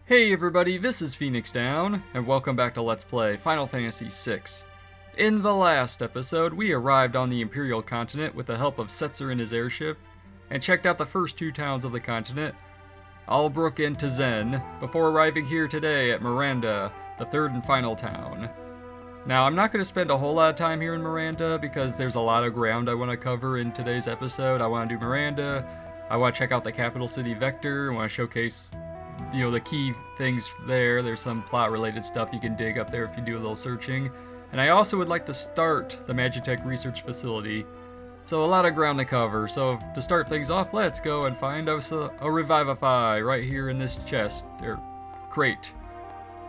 Hey everybody, this is Phoenix Down, and welcome back to Let's Play Final Fantasy VI. In the last episode, we arrived on the Imperial continent with the help of Setzer and his airship, and checked out the first two towns of the continent, Albrook and Tizen, before arriving here today at Miranda, the third and final town. Now, I'm not going to spend a whole lot of time here in Miranda, because there's a lot of ground I want to cover in today's episode. I want to do Miranda, I want to check out the capital city Vector, I want to showcase the key things there. There's some plot related stuff you can dig up there if you do a little searching. And I also would like to start the Magitek Research Facility. So a lot of ground to cover. So to start things off, let's go and find us a Revivify right here in this chest, or crate.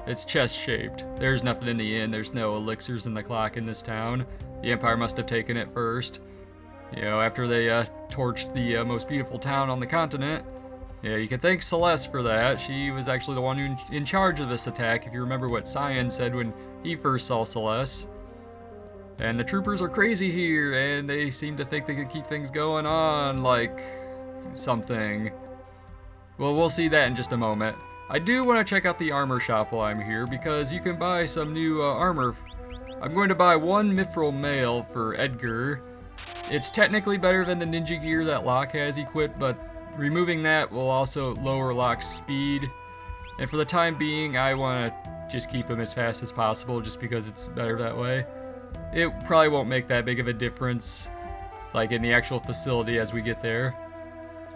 It's chest shaped. There's nothing in the inn. There's no elixirs in the clock in this town. The Empire must have taken it first. After they torched the most beautiful town on the continent. Yeah, you can thank Celes for that. She was actually the one in charge of this attack, if you remember what Cyan said when he first saw Celes. And the troopers are crazy here, and they seem to think they could keep things going on like something. Well, we'll see that in just a moment. I do want to check out the armor shop while I'm here, because you can buy some new armor. I'm going to buy one mithril mail for Edgar. It's technically better than the ninja gear that Locke has equipped, but removing that will also lower Locke's speed. And for the time being, I want to just keep him as fast as possible just because it's better that way. It probably won't make that big of a difference, like in the actual facility as we get there.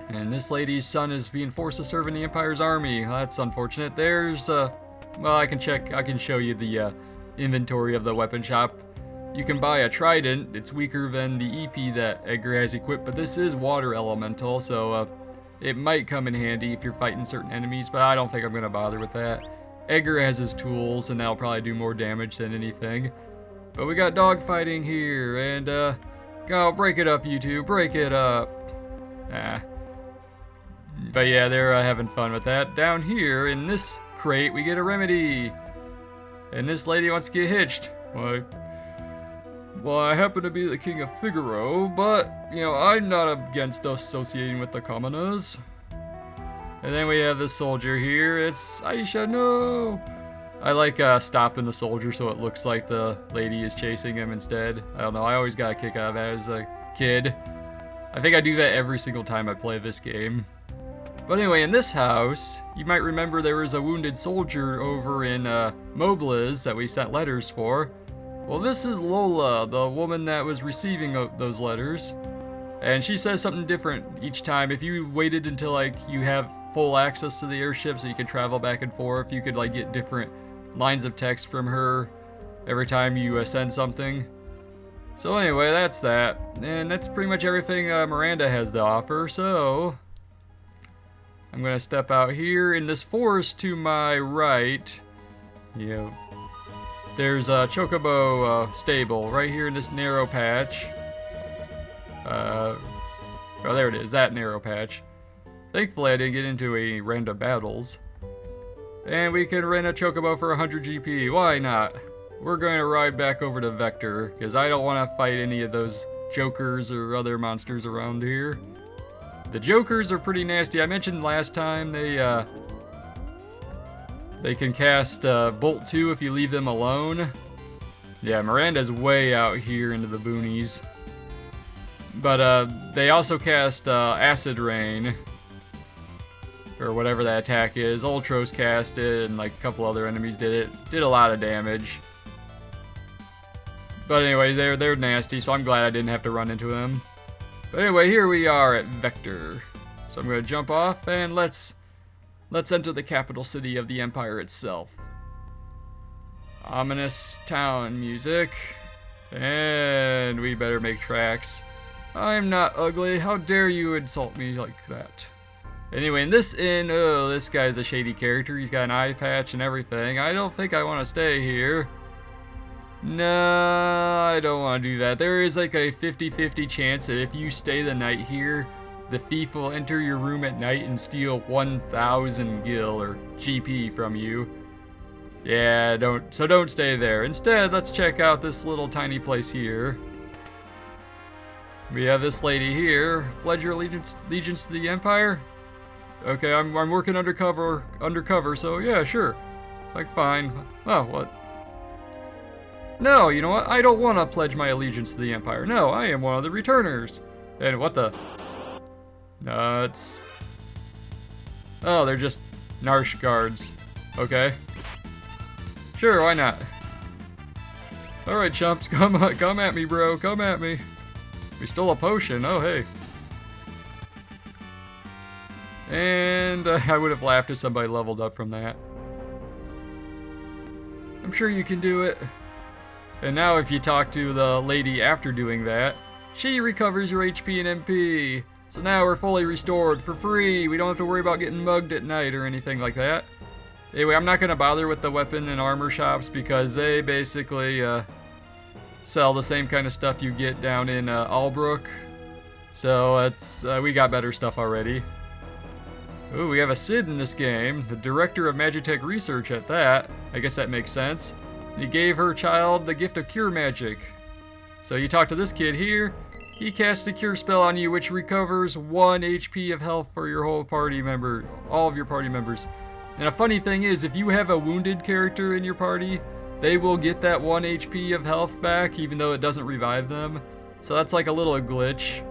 And this lady's son is being forced to serve in the Empire's army. Well, that's unfortunate. There's, well, I can show you the inventory of the weapon shop. You can buy a trident. It's weaker than the EP that Edgar has equipped, but this is water elemental, so it might come in handy if you're fighting certain enemies, but I don't think I'm going to bother with that. Edgar has his tools, and that'll probably do more damage than anything. But we got dogfighting here, and go break it up, you two, break it up. But yeah, they're having fun with that. Down here, in this crate, we get a remedy. And this lady wants to get hitched. Well, I happen to be the king of Figaro, but, I'm not against associating with the commoners. And then we have this soldier here. It's Aisha, no! I like stopping the soldier so it looks like the lady is chasing him instead. I don't know, I always got a kick out of that as a kid. I think I do that every single time I play this game. But anyway, in this house, you might remember there was a wounded soldier over in Mobliz that we sent letters for. Well, this is Lola, the woman that was receiving those letters. And she says something different each time. If you waited until, you have full access to the airship so you can travel back and forth, you could, get different lines of text from her every time you send something. So anyway, that's that. And that's pretty much everything Miranda has to offer, so I'm going to step out here in this forest to my right. There's a Chocobo stable right here in this narrow patch. Oh, there it is, that narrow patch. Thankfully, I didn't get into any random battles. And we can rent a Chocobo for 100 GP. Why not? We're going to ride back over to Vector, because I don't want to fight any of those jokers or other monsters around here. The jokers are pretty nasty. I mentioned last time they can cast Bolt 2 if you leave them alone. Yeah, Miranda's way out here into the boonies. But they also cast Acid Rain, or whatever that attack is. Ultros cast it, and a couple other enemies did it. Did a lot of damage. But anyway, they're nasty, so I'm glad I didn't have to run into them. But anyway, here we are at Vector. So I'm going to jump off, and let's enter the capital city of the Empire itself. Ominous town music. And we better make tracks. I'm not ugly. How dare you insult me like that? Anyway, in this inn, oh, this guy's a shady character. He's got an eye patch and everything. I don't think I want to stay here. No, I don't want to do that. There is a 50-50 chance that if you stay the night here, the thief will enter your room at night and steal 1,000 gil or GP from you. Yeah, don't stay there. Instead, let's check out this little tiny place here. We have this lady here. Pledge your allegiance to the Empire? Okay, I'm working undercover, so yeah, sure. Like, fine. Oh, what? No, you know what? I don't want to pledge my allegiance to the Empire. No, I am one of the returners. And what the? Nuts. Oh, they're just Narsh guards. Okay. Sure, why not? Alright, chumps, come at me, bro. Come at me. We stole a potion. Oh, hey. And I would have laughed if somebody leveled up from that. I'm sure you can do it. And now if you talk to the lady after doing that, she recovers your HP and MP. So now we're fully restored for free. We don't have to worry about getting mugged at night or anything like that. Anyway, I'm not going to bother with the weapon and armor shops because they basically sell the same kind of stuff you get down in Albrook. So it's we got better stuff already. Ooh, we have a Sid in this game, the director of Magitek Research at that. I guess that makes sense. He gave her child the gift of cure magic. So you talk to this kid here, he casts a cure spell on you which recovers 1 HP of health for your whole party member, all of your party members. And a funny thing is, if you have a wounded character in your party, they will get that 1 HP of health back even though it doesn't revive them. So that's like a little glitch.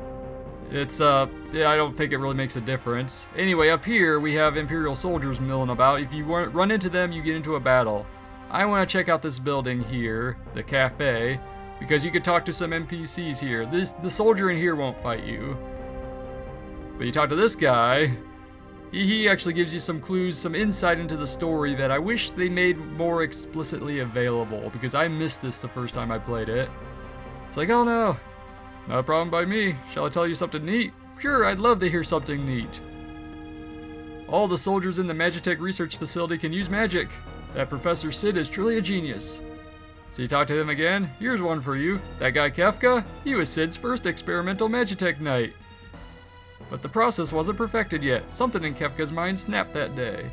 It's, yeah, I don't think it really makes a difference. Anyway, up here, we have Imperial soldiers milling about. If you run into them, you get into a battle. I want to check out this building here, the cafe, because you could talk to some NPCs here. The soldier in here won't fight you. But you talk to this guy, he actually gives you some clues, some insight into the story that I wish they made more explicitly available, because I missed this the first time I played it. It's like, oh no. Not a problem by me. Shall I tell you something neat? Sure, I'd love to hear something neat. All the soldiers in the Magitek Research Facility can use magic. That Professor Sid is truly a genius. So you talk to him again? Here's one for you. That guy Kefka? He was Sid's first experimental Magitek Knight. But the process wasn't perfected yet. Something in Kefka's mind snapped that day.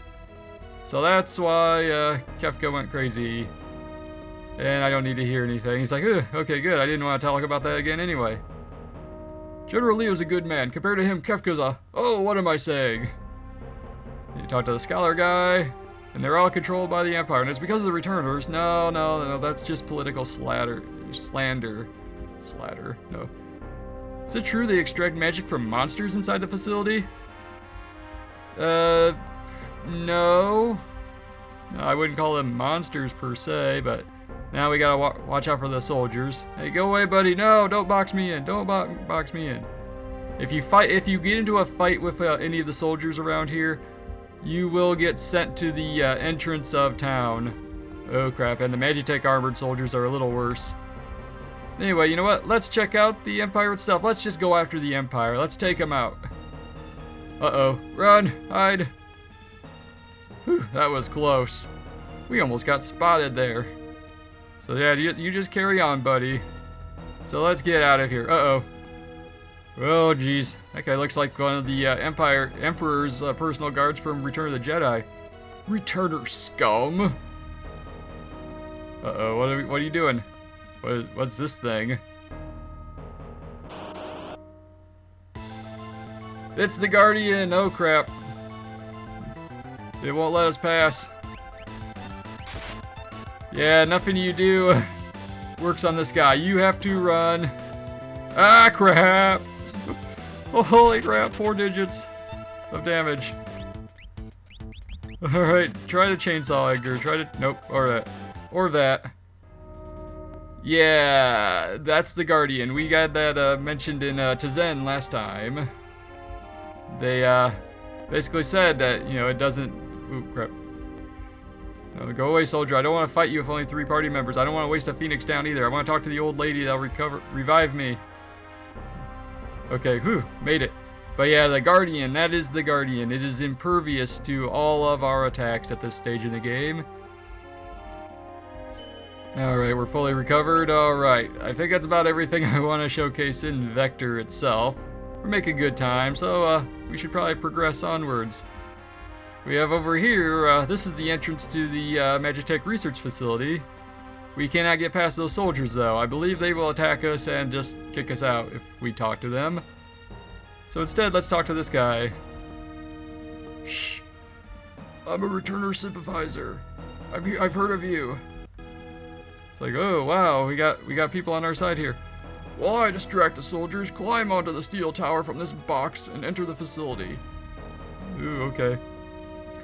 So that's why Kefka went crazy. And I don't need to hear anything. He's like, okay, good. I didn't want to talk about that again anyway. General Leo's a good man. Compared to him, Kefka's a... Oh, what am I saying? You talk to the scholar guy, and they're all controlled by the Empire. And it's because of the returners. No, that's just political slander. No. Is it true they extract magic from monsters inside the facility? No. No, I wouldn't call them monsters per se, but... Now we gotta watch out for the soldiers. Hey, go away, buddy. No, don't box me in. Don't box me in. If you get into a fight with any of the soldiers around here, you will get sent to the entrance of town. Oh crap, and the Magitek armored soldiers are a little worse. Anyway, you know what? Let's check out the Empire itself. Let's just go after the Empire. Let's take them out. Uh-oh. Run! Hide! Whew, that was close. We almost got spotted there. So yeah, you just carry on, buddy. So let's get out of here. Uh-oh. Oh, geez. That guy looks like one of the Emperor's personal guards from Return of the Jedi. Returner scum. Uh-oh, what are you doing? What's this thing? It's the Guardian! Oh, crap. They won't let us pass. Yeah, nothing you do works on this guy. You have to run. Ah, crap! Oh, holy crap, 4 digits of damage. Alright, try the chainsaw, Edgar. Nope, or that. Yeah, that's the Guardian. We got that mentioned in Tizen last time. They basically said that, you know, it doesn't... Ooh, crap. No, go away, soldier. I don't want to fight you with only 3 party members. I don't want to waste a Phoenix down either. I want to talk to the old lady that'll revive me. Okay, whew, made it. But yeah, the Guardian, that is the Guardian. It is impervious to all of our attacks at this stage in the game. Alright, we're fully recovered. Alright, I think that's about everything I want to showcase in Vector itself. We're making good time, so we should probably progress onwards. We have over here, this is the entrance to the Magitek Research Facility. We cannot get past those soldiers though. I believe they will attack us and just kick us out if we talk to them. So instead, let's talk to this guy. Shh. I'm a returner sympathizer. I've heard of you. It's like, oh wow, we got people on our side here. While I distract the soldiers, climb onto the steel tower from this box and enter the facility. Ooh, okay.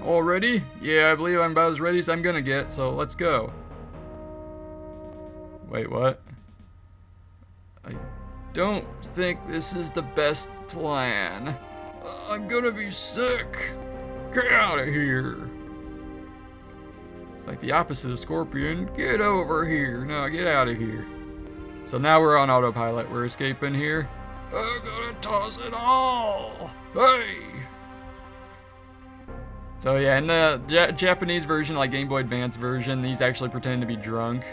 All ready? Yeah, I believe I'm about as ready as I'm gonna get, so let's go. Wait, what? I don't think this is the best plan. I'm gonna be sick. Get out of here. It's like the opposite of Scorpion. Get over here. No, get out of here. So now we're on autopilot. We're escaping here. I'm gonna toss it all. Hey. So yeah, in the Japanese version, like Game Boy Advance version, these actually pretend to be drunk.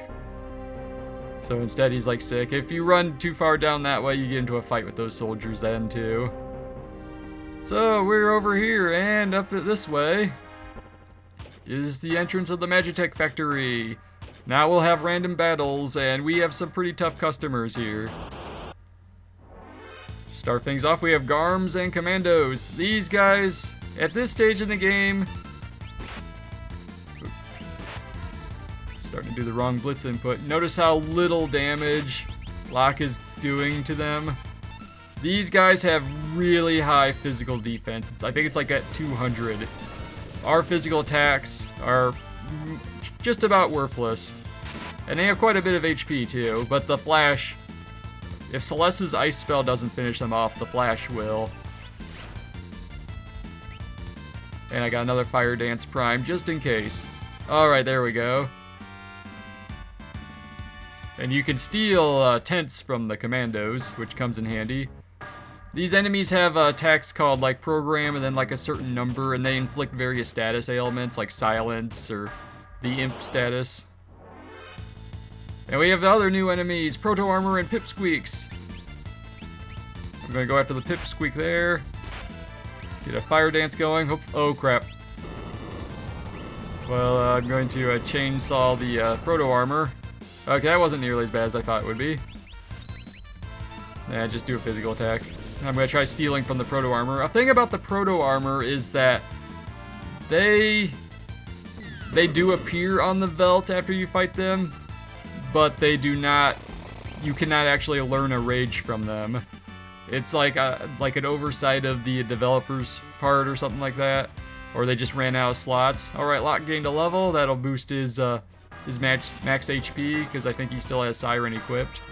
So instead he's like sick. If you run too far down that way, you get into a fight with those soldiers then too. So we're over here, and up this way is the entrance of the Magitek Factory. Now we'll have random battles, and we have some pretty tough customers here. Start things off, we have Garms and Commandos. These guys, at this stage in the game, starting to do the wrong blitz input. Notice how little damage Locke is doing to them. These guys have really high physical defense. I think it's like at 200. Our physical attacks are just about worthless. And they have quite a bit of HP too, but the Flash, if Celeste's ice spell doesn't finish them off, the Flash will. And I got another Fire Dance Prime just in case. Alright, there we go. And you can steal tents from the Commandos, which comes in handy. These enemies have attacks called like Program and then like a certain number, and they inflict various status ailments like Silence or the Imp status. And we have the other new enemies, Proto Armor and Pipsqueaks. I'm gonna go after the Pipsqueak there. Get a Fire Dance going. Oh crap. Well, I'm going to chainsaw the Proto Armor. Okay, that wasn't nearly as bad as I thought it would be. Nah, just do a physical attack. I'm gonna try stealing from the Proto Armor. A thing about the Proto Armor is that they do appear on the Veld after you fight them, but they do not. You cannot actually learn a rage from them. It's like an oversight of the developer's part or something like that, or they just ran out of slots. All right, Locke gained a level. That'll boost his max HP because I think he still has Siren equipped.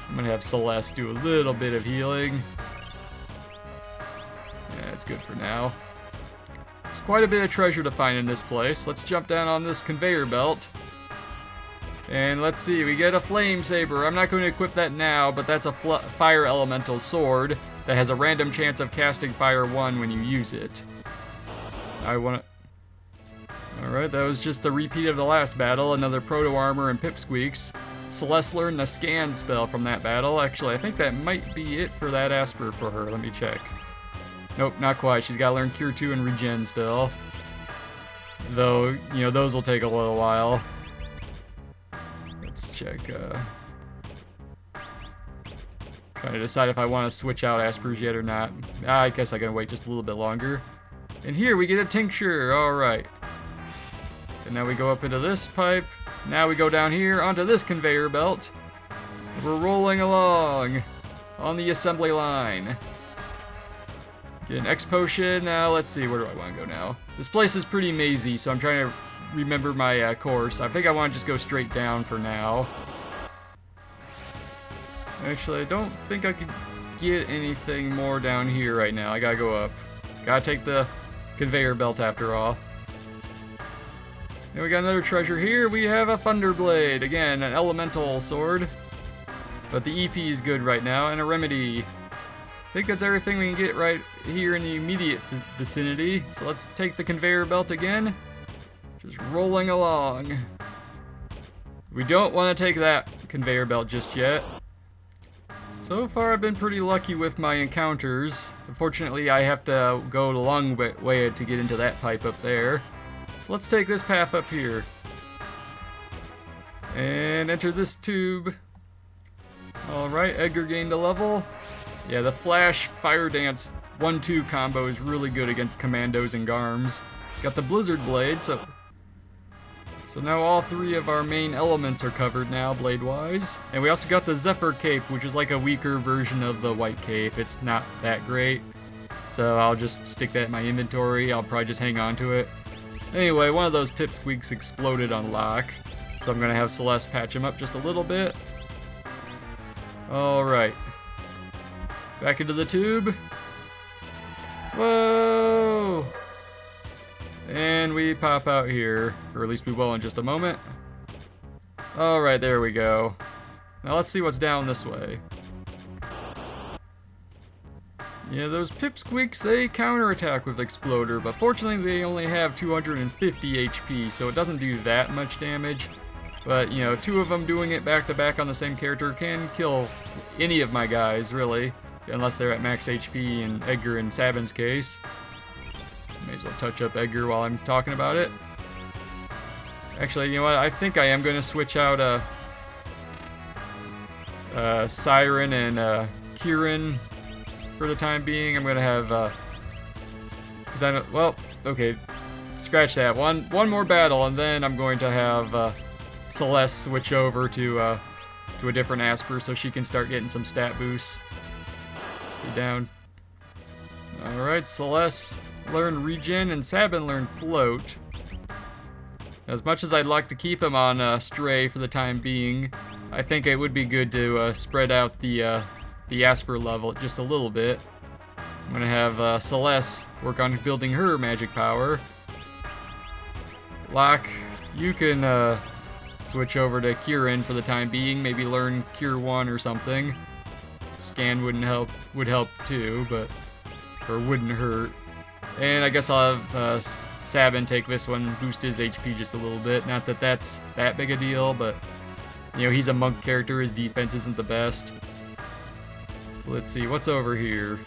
I'm gonna have Celes do a little bit of healing. Yeah, that's good for now. There's quite a bit of treasure to find in this place. Let's jump down on this conveyor belt. And let's see, we get a flame saber. I'm not going to equip that now, but that's a fire elemental sword that has a random chance of casting fire 1 when you use it. Alright, that was just a repeat of the last battle. Another Proto Armor and Pipsqueaks. Celes learned the scan spell from that battle. Actually, I think that might be it for that Asper for her. Let me check. Nope, not quite. She's got to learn Cure 2 and Regen still. Though, you know, those will take a little while. Let's check. Trying to decide if I want to switch out Aspers yet or not. I guess I gotta wait just a little bit longer. And here we get a tincture. Alright. And now we go up into this pipe. Now we go down here onto this conveyor belt. We're rolling along on the assembly line. Get an X potion. Now let's see, where do I want to go now? This place is pretty mazy, so I'm trying to remember my course. I think I want to just go straight down for now. Actually, I don't think I could get anything more down here right now. I gotta go up. Gotta take the conveyor belt after all. And we got another treasure here. We have a Thunderblade. Again, an elemental sword. But the EP is good right now, and a remedy. I think that's everything we can get right here in the immediate vicinity. So let's take the conveyor belt again. Just rolling along. We don't want to take that conveyor belt just yet. So far I've been pretty lucky with my encounters. Unfortunately, I have to go a long way to get into that pipe up there. So let's take this path up here. And enter this tube. Alright, Edgar gained a level. Yeah, the Flash Fire Dance 1-2 combo is really good against Commandos and Garms. Got the Blizzard Blade, so now all 3 of our main elements are covered now, blade-wise. And we also got the Zephyr Cape, which is like a weaker version of the White Cape. It's not that great, so I'll just stick that in my inventory. I'll probably just hang on to it. Anyway, one of those pipsqueaks exploded on Locke, so I'm gonna have Celes patch him up just a little bit. Alright. Back into the tube. Whoa! And we pop out here, or at least we will in just a moment. Alright, there we go. Now let's see what's down this way. Yeah, those pipsqueaks, they counterattack with Exploder, but fortunately they only have 250 HP, so it doesn't do that much damage. But, you know, 2 of them doing it back to back on the same character can kill any of my guys, really. Unless they're at max HP in Edgar and Sabin's case. May as well touch up Edgar while I'm talking about it. Actually, you know what? I think I am going to switch out Siren and Kieran for the time being. I'm going to have... Because I don't... Well, okay. Scratch that. One more battle, and then I'm going to have Celes switch over to a different Asper so she can start getting some stat boosts. See down. Alright, Celes learned Regen and Sabin learned Float. As much as I'd like to keep him on Stray for the time being, I think it would be good to spread out the Asper level just a little bit. I'm gonna have Celes work on building her magic power. Locke, you can switch over to Kieran for the time being, maybe learn Cure 1 or something. Scan would help too, or wouldn't hurt. And I guess I'll have Sabin take this one, boost his HP just a little bit. Not that that's that big a deal, but you know, he's a monk character, his defense isn't the best. So let's see, what's over here?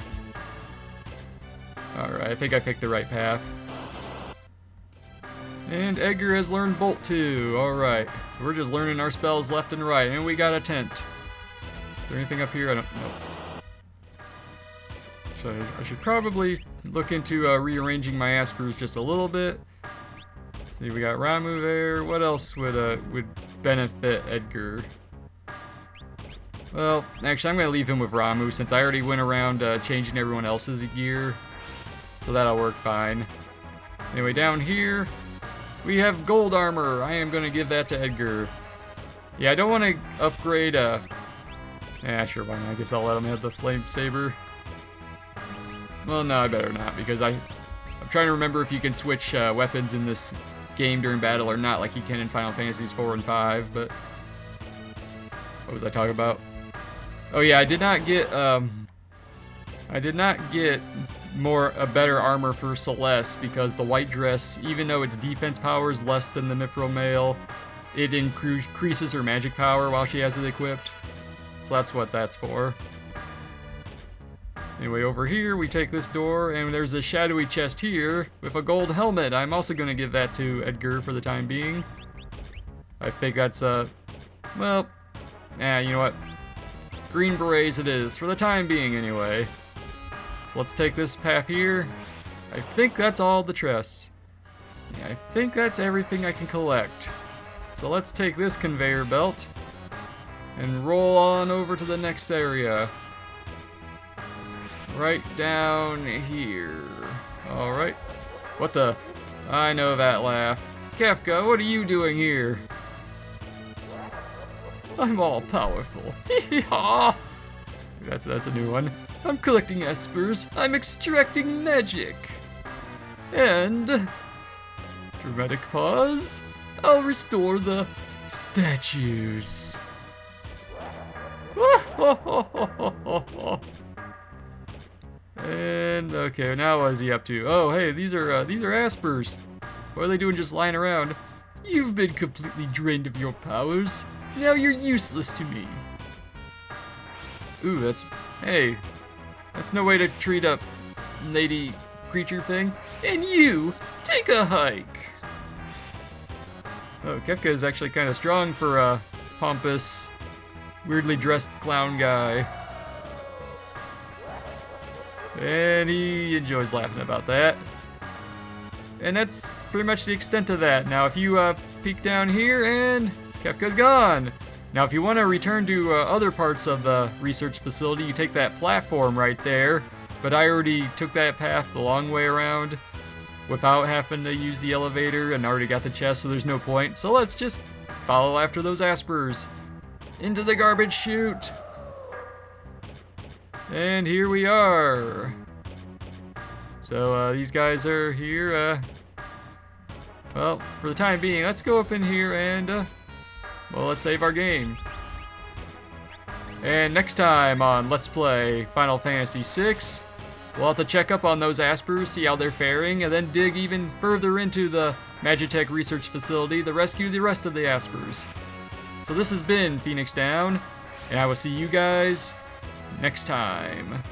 Alright, I think I picked the right path. And Edgar has learned Bolt too. Alright, we're just learning our spells left and right, and we got a tent. Is there anything up here? I don't know. So I should probably look into rearranging my Aspers just a little bit. See, we got Ramu there. What else would benefit Edgar? Well, actually, I'm going to leave him with Ramu since I already went around changing everyone else's gear. So that'll work fine. Anyway, down here, we have gold armor. I am going to give that to Edgar. Yeah, I don't want to upgrade... Yeah, sure, why not? I guess I'll let him have the flame saber. Well, no, I better not, because I'm trying to remember if you can switch weapons in this game during battle or not, like you can in Final Fantasies 4 and 5, but... What was I talking about? Oh yeah, I did not get a better armor for Celes, because the white dress, even though its defense power is less than the Mithril Mail, it increases her magic power while she has it equipped. So that's what that's for. Anyway, over here we take this door, and there's a shadowy chest here with a gold helmet. I'm also going to give that to Edgar for the time being. I think that's well, you know what? Green berets it is, for the time being anyway. So let's take this path here. I think that's all the chests. Yeah, I think that's everything I can collect. So let's take this conveyor belt and roll on over to the next area. Right down here. Alright. What the? I know that laugh. Kefka, what are you doing here? I'm all powerful. Hee-haw! That's a new one. I'm collecting espers. I'm extracting magic. And... dramatic pause. I'll restore the statues. And okay, now what is he up to? Oh, hey, these are Aspers. What are they doing just lying around? You've been completely drained of your powers. Now you're useless to me. Ooh, hey, that's no way to treat a lady creature thing. And you, take a hike. Oh, Kefka is actually kind of strong for a pompous, weirdly dressed clown guy. And he enjoys laughing about that. And that's pretty much the extent of that. Now, if you peek down here, and Kefka's gone. Now, if you want to return to other parts of the research facility, you take that platform right there. But I already took that path the long way around without having to use the elevator and already got the chest, so there's no point. So let's just follow after those aspers into the garbage chute. And here we are. So these guys are here. Well, for the time being, let's go up in here and, well, let's save our game. And next time on Let's Play Final Fantasy VI, we'll have to check up on those aspers, see how they're faring, and then dig even further into the Magitek Research Facility to rescue the rest of the aspers. So this has been Phoenix Down, and I will see you guys next time.